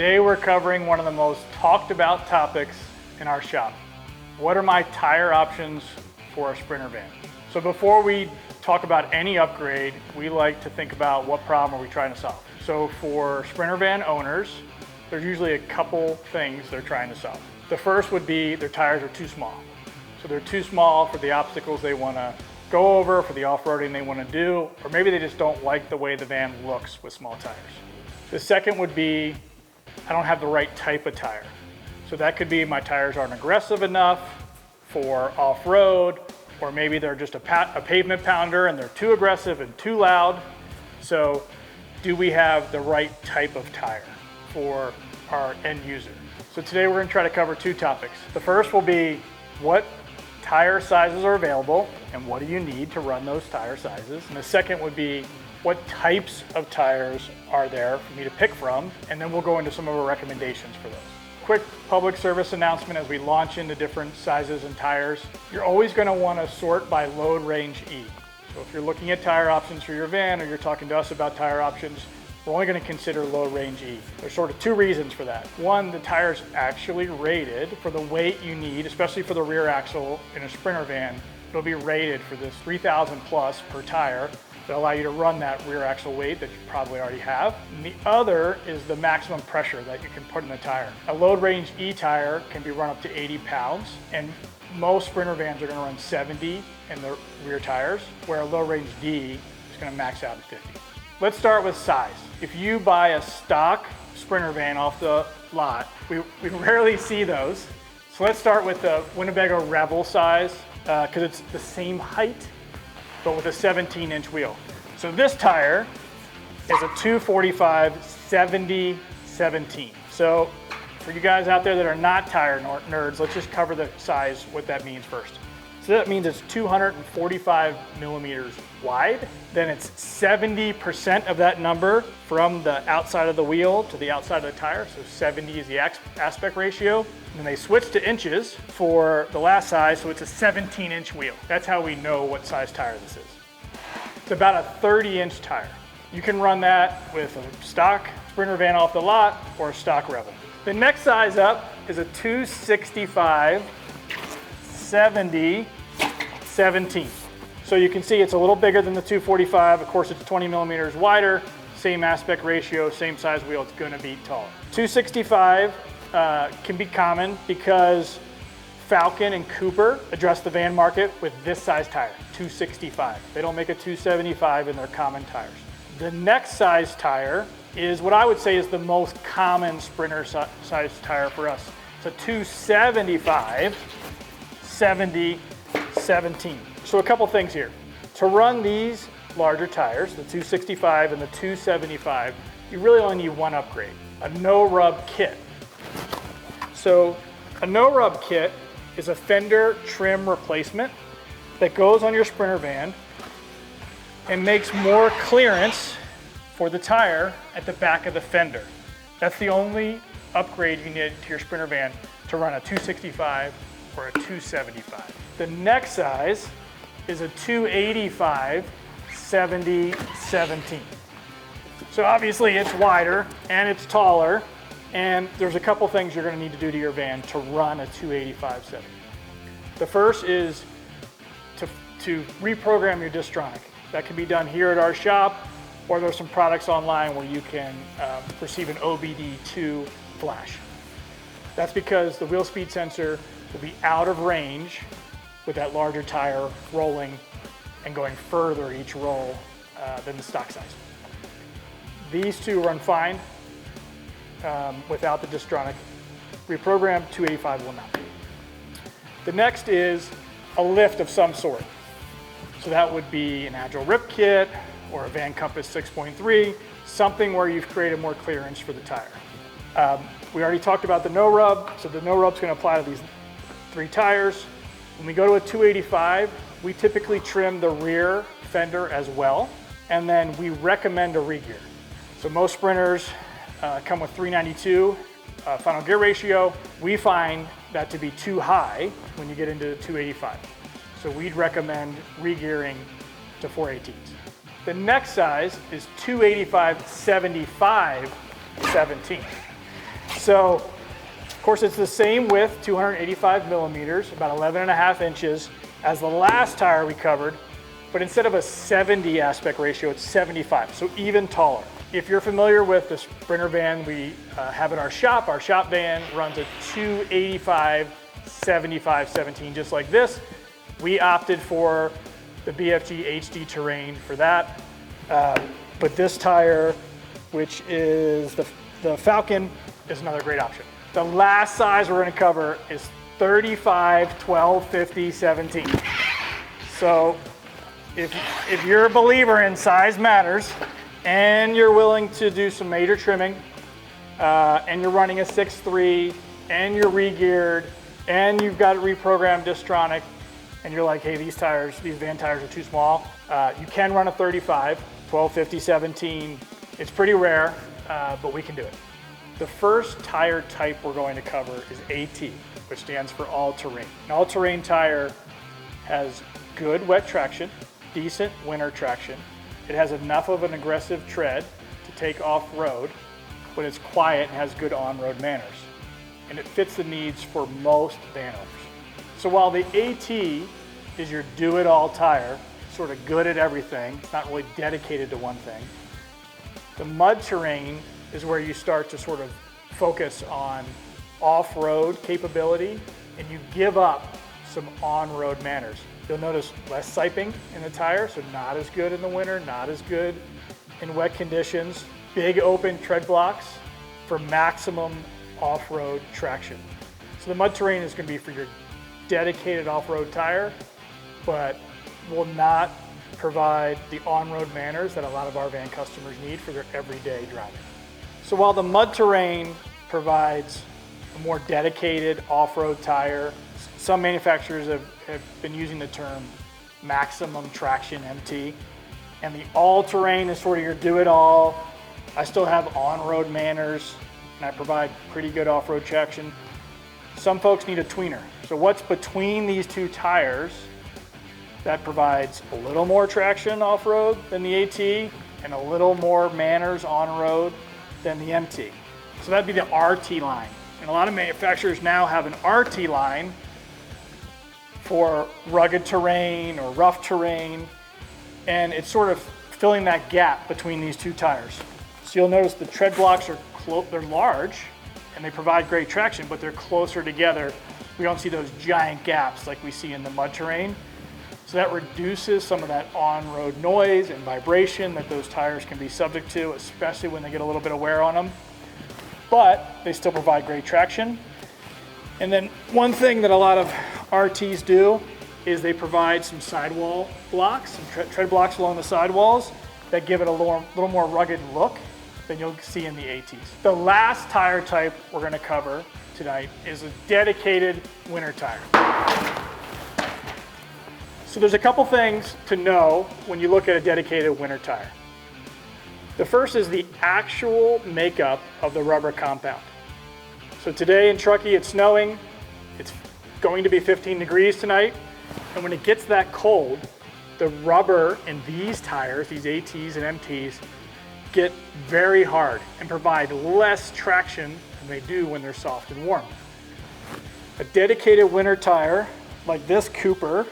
Today we're covering one of the most talked about topics in our shop. What are my tire options for a Sprinter van? So before we talk about any upgrade, we like to think about what problem are we trying to solve. So for Sprinter van owners, there's usually a couple things they're trying to solve. The first would be their tires are too small. So they're too small for the obstacles they want to go over, for the off-roading they want to do, or maybe they just don't like the way the van looks with small tires. The second would be, I don't have the right type of tire. So that could be my tires aren't aggressive enough for off-road, or maybe they're just a pavement pounder and they're too aggressive and too loud. So do we have the right type of tire for our end user? So today we're going to try to cover two topics. The first will be what tire sizes are available and what do you need to run those tire sizes. And the second would be what types of tires are there for me to pick from, and then we'll go into some of our recommendations for those. Quick public service announcement as we launch into different sizes and tires. You're always going to want to sort by load range E. So if you're looking at tire options for your van or you're talking to us about tire options, we're only going to consider low range E. There's sort of two reasons for that. One, the tire's actually rated for the weight you need, especially for the rear axle in a Sprinter van. It'll be rated for this 3,000 plus per tire. That'll allow you to run that rear axle weight that you probably already have. And the other is the maximum pressure that you can put in the tire. A load range E tire can be run up to 80 pounds, and most Sprinter vans are going to run 70 in the rear tires, where a low range D is going to max out at 50. Let's start with size. If you buy a stock Sprinter van off the lot, we rarely see those. So let's start with the Winnebago Revel size, because it's the same height, but with a 17-inch wheel. So this tire is a 245 70/17. So for you guys out there that are not tire nerds, let's just cover the size, what that means first. So that means it's 245 millimeters wide. Then it's 70% of that number from the outside of the wheel to the outside of the tire. So 70 is the aspect ratio. And then they switch to inches for the last size, so it's a 17-inch wheel. That's how we know what size tire this is. It's about a 30-inch tire. You can run that with a stock Sprinter van off the lot or a stock Revel. The next size up is a 265 70/17. So you can see it's a little bigger than the 245. Of course, it's 20 millimeters wider, same aspect ratio, same size wheel, it's gonna be taller. 265 can be common because Falcon and Cooper address the van market with this size tire, 265. They don't make a 275 in their common tires. The next size tire is what I would say is the most common Sprinter size tire for us. It's a 275 70/17. So a couple things here. To run these larger tires, the 265 and the 275, you really only need one upgrade, a no-rub kit. So a no-rub kit is a fender trim replacement that goes on your Sprinter van and makes more clearance for the tire at the back of the fender. That's the only upgrade you need to your Sprinter van to run a 265 or a 275. The next size is a 285 70/17. So obviously it's wider and it's taller, and there's a couple things you're going to need to do to your van to run a 285 70. The first is to reprogram your distronic. That can be done here at our shop, or there's some products online where you can receive an OBD2 flash. That's because the wheel speed sensor will be out of range with that larger tire rolling and going further each roll than the stock size. These two run fine without the distronic. Reprogrammed 285 will not. The next is a lift of some sort. So that would be an Agile Rip Kit or a Van Compass 6.3, something where you've created more clearance for the tire. We already talked about the no rub, so the no rub's going to apply to these three tires. When we go to a 285, we typically trim the rear fender as well, and then we recommend a re-gear. So most Sprinters come with 392 final gear ratio. We find that to be too high when you get into the 285. So we'd recommend re-gearing to 418s. The next size is 285 75/17. So, of course, it's the same width, 285 millimeters, about 11.5 inches, as the last tire we covered, but instead of a 70 aspect ratio, it's 75, so even taller. If you're familiar with the Sprinter van we have in our shop van runs a 285, 75, 17, just like this. We opted for the BFG HD Terrain for that, but this tire, which is the Falcon, is another great option. The last size we're gonna cover is 35, 12, 50, 17. So if you're a believer in size matters and you're willing to do some major trimming and you're running a 6.3 and you're re-geared and you've got it reprogrammed Distronic and you're like, hey, these van tires are too small, you can run a 35, 12, 50, 17. It's pretty rare, but we can do it. The first tire type we're going to cover is AT, which stands for all-terrain. An all-terrain tire has good wet traction, decent winter traction. It has enough of an aggressive tread to take off-road, but it's quiet and has good on-road manners. And it fits the needs for most van owners. So while the AT is your do-it-all tire, sort of good at everything, it's not really dedicated to one thing, the mud terrain is where you start to sort of focus on off-road capability and you give up some on-road manners. You'll notice less siping in the tire, so not as good in the winter, not as good in wet conditions. Big open tread blocks for maximum off-road traction. So the mud terrain is going to be for your dedicated off-road tire, but will not provide the on-road manners that a lot of our van customers need for their everyday driving. So while the mud terrain provides a more dedicated off-road tire, some manufacturers have been using the term maximum traction MT, and the all-terrain is sort of your do-it-all. I still have on-road manners, and I provide pretty good off-road traction. Some folks need a tweener. So what's between these two tires that provides a little more traction off-road than the AT and a little more manners on-road than the MT? So that'd be the RT line. And a lot of manufacturers now have an RT line for rugged terrain or rough terrain, and it's sort of filling that gap between these two tires. So you'll notice the tread blocks they're large and they provide great traction, but they're closer together. We don't see those giant gaps like we see in the mud terrain. So that reduces some of that on-road noise and vibration that those tires can be subject to, especially when they get a little bit of wear on them. But they still provide great traction. And then one thing that a lot of RTs do is they provide some sidewall blocks, some tread blocks along the sidewalls that give it a little more rugged look than you'll see in the ATs. The last tire type we're going to cover tonight is a dedicated winter tire. So there's a couple things to know when you look at a dedicated winter tire. The first is the actual makeup of the rubber compound. So today in Truckee it's snowing, it's going to be 15 degrees tonight, and when it gets that cold, the rubber in these tires, these ATs and MTs, get very hard and provide less traction than they do when they're soft and warm. A dedicated winter tire like this Cooper,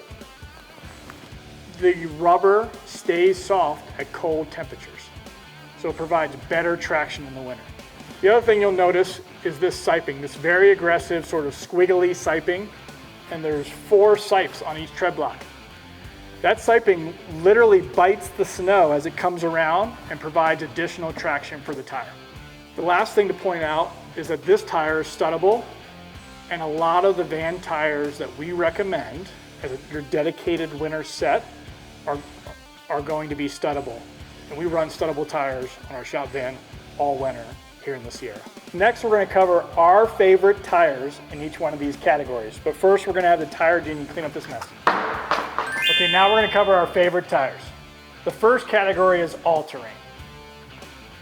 the rubber stays soft at cold temperatures, so it provides better traction in the winter. The other thing you'll notice is this siping, this very aggressive sort of squiggly siping, and there's 4 sipes on each tread block. That siping literally bites the snow as it comes around and provides additional traction for the tire. The last thing to point out is that this tire is studdable, and a lot of the van tires that we recommend as your dedicated winter set are going to be studdable. And we run studdable tires on our shop van all winter here in the Sierra. Next, we're going to cover our favorite tires in each one of these categories. But first, we're going to have the tire genie clean up this mess. Okay, now we're going to cover our favorite tires. The first category is all-terrain.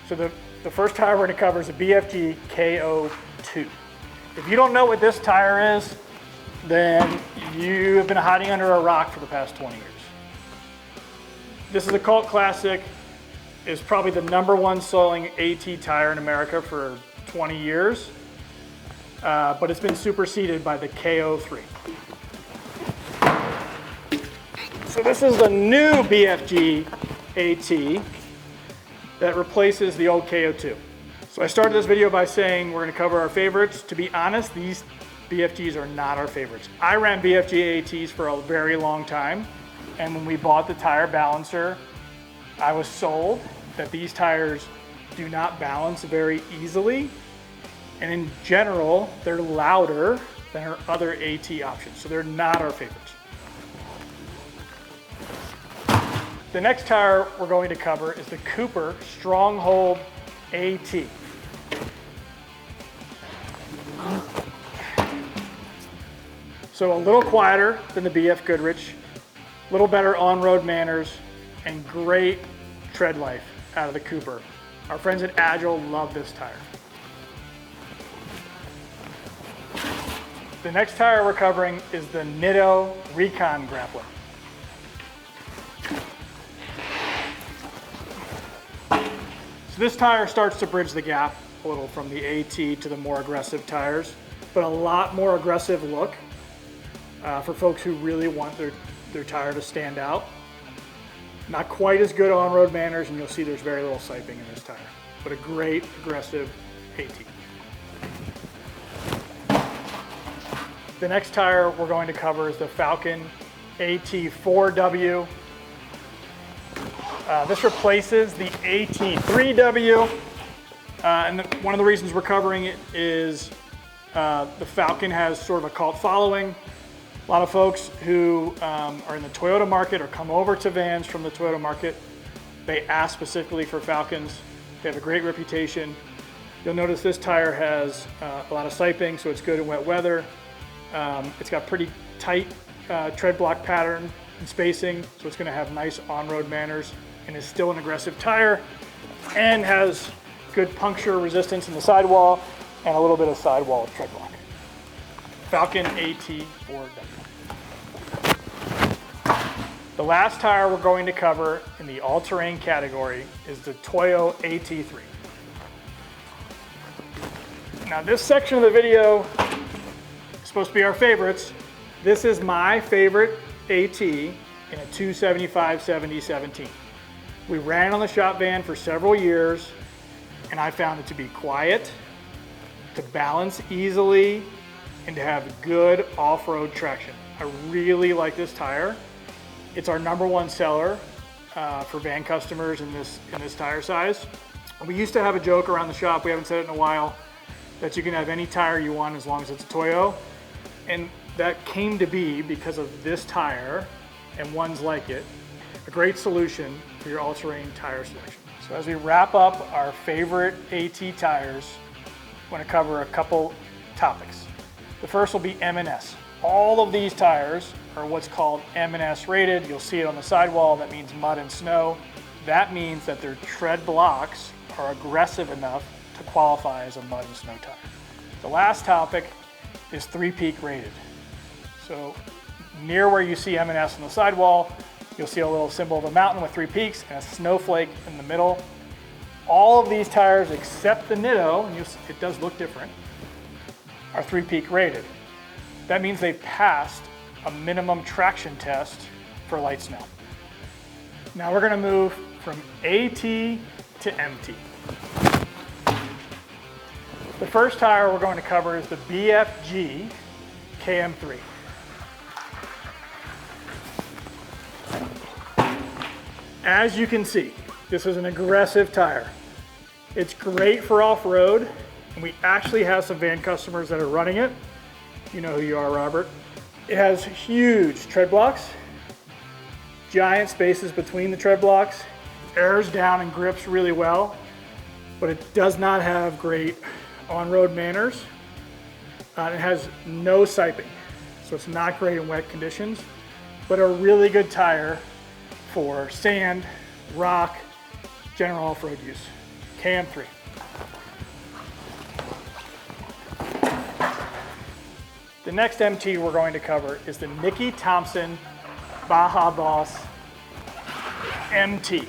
So the first tire we're going to cover is a BFG KO2. If you don't know what this tire is, then you have been hiding under a rock for the past 20 years. This is a cult classic. It's probably the #1 selling AT tire in America for 20 years. but it's been superseded by the KO3. So this is the new BFG AT that replaces the old KO2. So I started this video by saying we're going to cover our favorites. To be honest, these BFGs are not our favorites. I ran BFG ATs for a very long time, and when we bought the tire balancer, I was sold that these tires do not balance very easily, and in general, they're louder than our other AT options, so they're not our favorites. The next tire we're going to cover is the Cooper Stronghold AT. So a little quieter than the BFGoodrich, a little better on-road manners, and great tread life out of the Cooper. Our friends at Agile love this tire. The next tire we're covering is the Nitto Recon Grappler. So this tire starts to bridge the gap a little from the AT to the more aggressive tires, but a lot more aggressive look for folks who really want their tire to stand out. Not quite as good on-road manners, and you'll see there's very little siping in this tire, but a great aggressive AT. The next tire we're going to cover is the Falken AT4W. This replaces the AT3W, and one of the reasons we're covering it is the Falken has sort of a cult following. A lot of folks who are in the Toyota market or come over to vans from the Toyota market, they ask specifically for Falkens. They have a great reputation. You'll notice this tire has a lot of siping, so it's good in wet weather. It's got pretty tight tread block pattern and spacing, so it's going to have nice on-road manners, and is still an aggressive tire, and has good puncture resistance in the sidewall and a little bit of sidewall tread block. Falken AT4W. The last tire we're going to cover in the all-terrain category is the Toyo AT3. Now this section of the video is supposed to be our favorites. This is my favorite AT in a 275/70/17. We ran on the shop van for several years, and I found it to be quiet, to balance easily, and to have good off-road traction. I really like this tire. It's our #1 seller for van customers in this tire size. We used to have a joke around the shop, we haven't said it in a while, that you can have any tire you want as long as it's a Toyo. And that came to be because of this tire and ones like it, a great solution for your all-terrain tire selection. So as we wrap up our favorite AT tires, I want to cover a couple topics. The first will be M&S. All of these tires are what's called M&S rated. You'll see it on the sidewall. That means mud and snow. That means that their tread blocks are aggressive enough to qualify as a mud and snow tire. The last topic is 3-peak rated. So near where you see M&S on the sidewall, you'll see a little symbol of a mountain with 3 peaks and a snowflake in the middle. All of these tires except the Nitto, and it does look different, are 3-peak rated. That means they've passed a minimum traction test for light snow. Now we're going to move from AT to MT. The first tire we're going to cover is the BFG KM3. As you can see, this is an aggressive tire. It's great for off-road, and we actually have some van customers that are running it. You know who you are, Robert. It has huge tread blocks, giant spaces between the tread blocks, airs down and grips really well, but it does not have great on-road manners. It has no siping, so it's not great in wet conditions, but a really good tire for sand, rock, general off-road use. KM3. The next MT we're going to cover is the Nikki Thompson Baja Boss MT.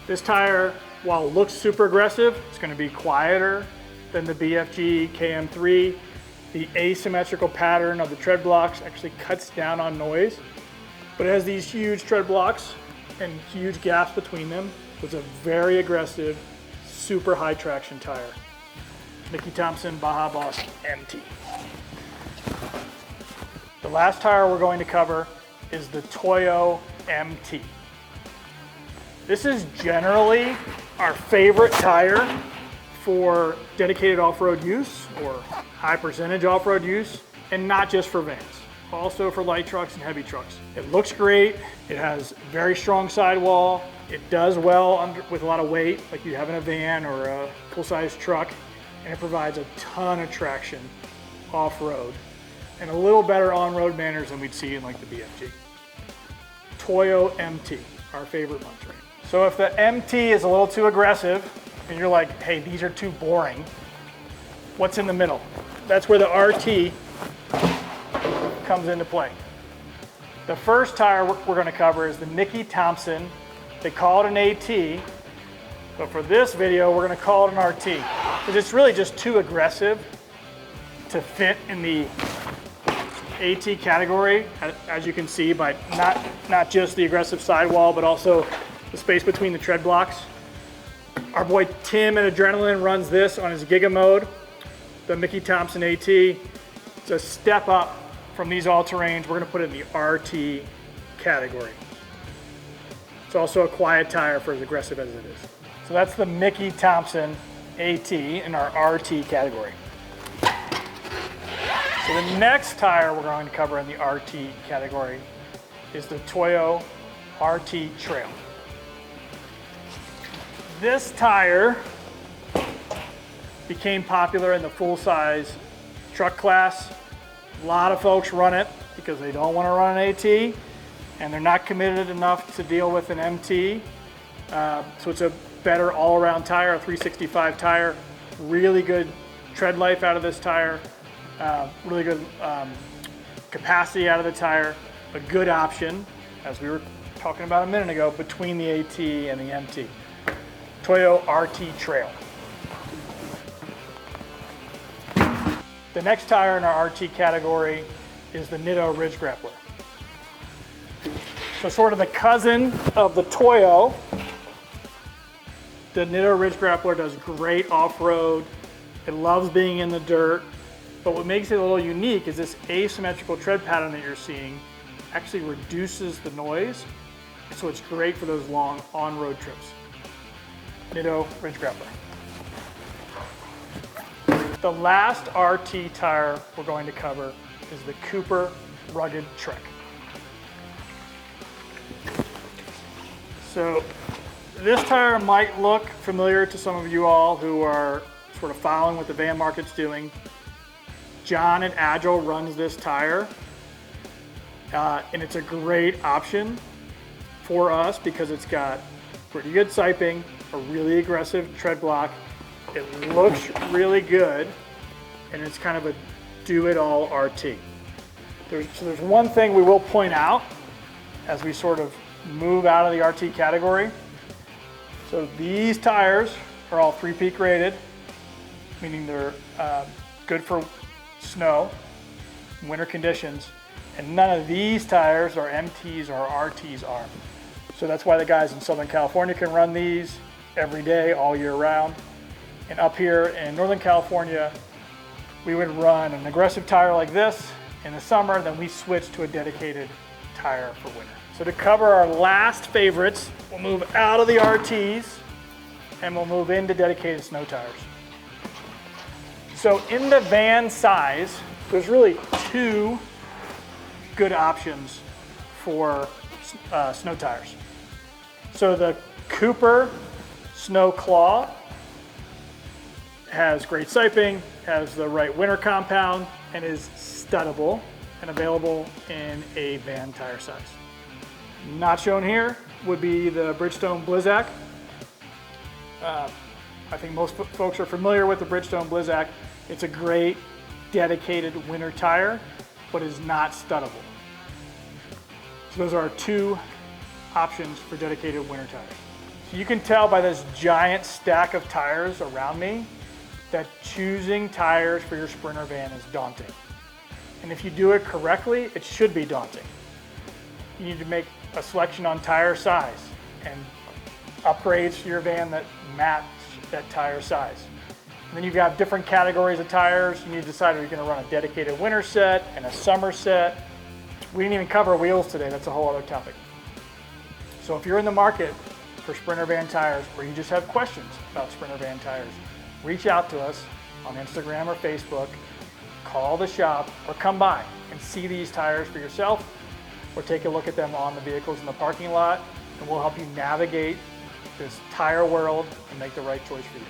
This tire, while it looks super aggressive, it's going to be quieter than the BFG KM3. The asymmetrical pattern of the tread blocks actually cuts down on noise, but it has these huge tread blocks and huge gaps between them. It's a very aggressive, super high traction tire. Nikki Thompson Baja Boss MT. The last tire we're going to cover is the Toyo Mt. This is generally our favorite tire for dedicated off-road use or high percentage off-road use, and not just for vans, also for light trucks and heavy trucks. It looks great, it has very strong sidewall, it does well with a lot of weight like you have in a van or a full-size truck, and it provides a ton of traction off-road and a little better on-road manners than we'd see in like the BFG. Toyo Mt, our favorite munch ring. So if the MT is a little too aggressive and you're like, hey, these are too boring, what's in the middle? That's where the RT comes into play. The first tire we're going to cover is the Nikki Thompson. They call it an AT, but for this video, we're going to call it an RT because it's really just too aggressive to fit in the AT category, as you can see by not just the aggressive sidewall, but also the space between the tread blocks. Our boy Tim at Adrenaline runs this on his Giga mode, the Nikki Thompson AT. It's a step up from these all-terrains. We're gonna put it in the RT category. It's also a quiet tire for as aggressive as it is. So that's the Nikki Thompson AT in our RT category. So the next tire we're going to cover in the RT category is the Toyo RT Trail. This tire became popular in the full-size truck class. A lot of folks run it because they don't want to run an AT and they're not committed enough to deal with an MT. So it's a better all-around tire, a 365 tire. Really good tread life out of this tire. Really good capacity out of the tire. A good option, as we were talking about a minute ago, between the AT and the MT. Toyo RT Trail. The next tire in our RT category is the Nitto Ridge Grappler. So sort of the cousin of the Toyo. The Nitto Ridge Grappler does great off-road. It loves being in the dirt. But what makes it a little unique is this asymmetrical tread pattern that you're seeing actually reduces the noise. So it's great for those long on-road trips. Nitto Ridge Grappler. The last RT tire we're going to cover is the Cooper Rugged Trek. So this tire might look familiar to some of you all who are sort of following what the van market's doing. John at Agile runs this tire, and it's a great option for us because it's got pretty good siping, a really aggressive tread block. It looks really good, and it's kind of a do-it-all RT. There's one thing we will point out as we sort of move out of the RT category. So these tires are all 3-peak rated, meaning they're good for snow, winter conditions, and none of these tires or MTs or RTs are. So that's why the guys in Southern California can run these every day, all year round. And up here in Northern California, we would run an aggressive tire like this in the summer, then we switch to a dedicated tire for winter. So to cover our last favorites, we'll move out of the RTs and we'll move into dedicated snow tires. So in the van size, there's really two good options for snow tires. So the Cooper Snow Claw has great siping, has the right winter compound, and is studdable and available in a van tire size. Not shown here would be the Bridgestone Blizzak. I think most folks are familiar with the Bridgestone Blizzak. It's a great dedicated winter tire, but is not studdable. So those are our two options for dedicated winter tires. So you can tell by this giant stack of tires around me that choosing tires for your Sprinter van is daunting. And if you do it correctly, it should be daunting. You need to make a selection on tire size and upgrades to your van that match that tire size. And then you've got different categories of tires. You need to decide if you're going to run a dedicated winter set and a summer set. We didn't even cover wheels today. That's a whole other topic. So if you're in the market for Sprinter van tires, or you just have questions about Sprinter van tires, reach out to us on Instagram or Facebook, call the shop, or come by and see these tires for yourself, or take a look at them on the vehicles in the parking lot, and we'll help you navigate this tire world and make the right choice for you.